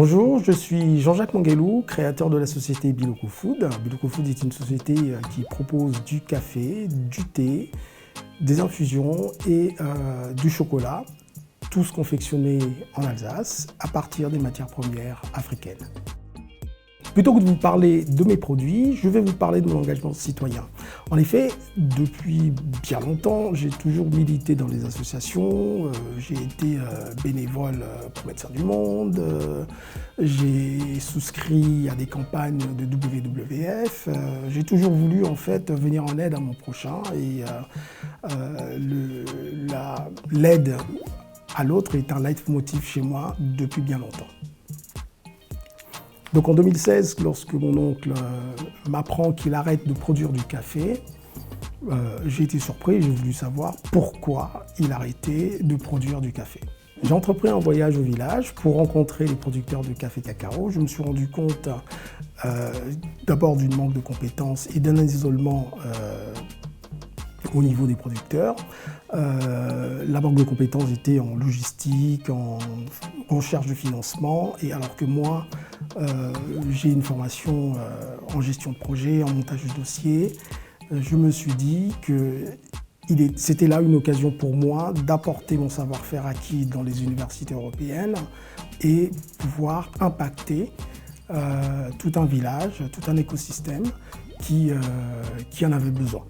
Bonjour, je suis Jean-Jacques Manguelou, créateur de la société Biloko Food. Biloko Food est une société qui propose du café, du thé, des infusions et du chocolat, tous confectionnés en Alsace à partir des matières premières africaines. Plutôt que de vous parler de mes produits, je vais vous parler de mon engagement citoyen. En effet, depuis bien longtemps, j'ai toujours milité dans les associations, j'ai été bénévole pour Médecins du Monde, j'ai souscrit à des campagnes de WWF, j'ai toujours voulu en fait venir en aide à mon prochain et l'aide à l'autre est un leitmotiv chez moi depuis bien longtemps. Donc en 2016, lorsque mon oncle m'apprend qu'il arrête de produire du café, j'ai été surpris, j'ai voulu savoir pourquoi il arrêtait de produire du café. J'ai entrepris un voyage au village pour rencontrer les producteurs de café cacao. Je me suis rendu compte d'abord d'une manque de compétences et d'un isolement au niveau des producteurs. La manque de compétences était en logistique, en recherche de financement, et alors que moi, j'ai une formation en gestion de projet, en montage de dossier, je me suis dit que c'était là une occasion pour moi d'apporter mon savoir-faire acquis dans les universités européennes et pouvoir impacter tout un village, tout un écosystème qui en avait besoin.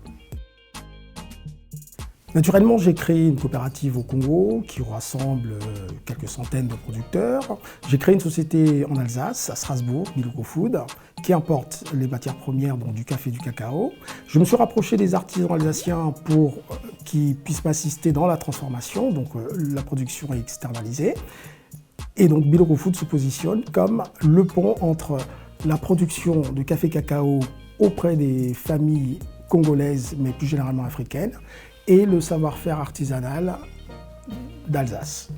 Naturellement, j'ai créé une coopérative au Congo qui rassemble quelques centaines de producteurs. J'ai créé une société en Alsace, à Strasbourg, Biloko Food, qui importe les matières premières, donc du café et du cacao. Je me suis rapproché des artisans alsaciens pour qu'ils puissent m'assister dans la transformation, donc la production est externalisée. Et donc Biloko Food se positionne comme le pont entre la production de café cacao auprès des familles congolaises, mais plus généralement africaines, et le savoir-faire artisanal d'Alsace.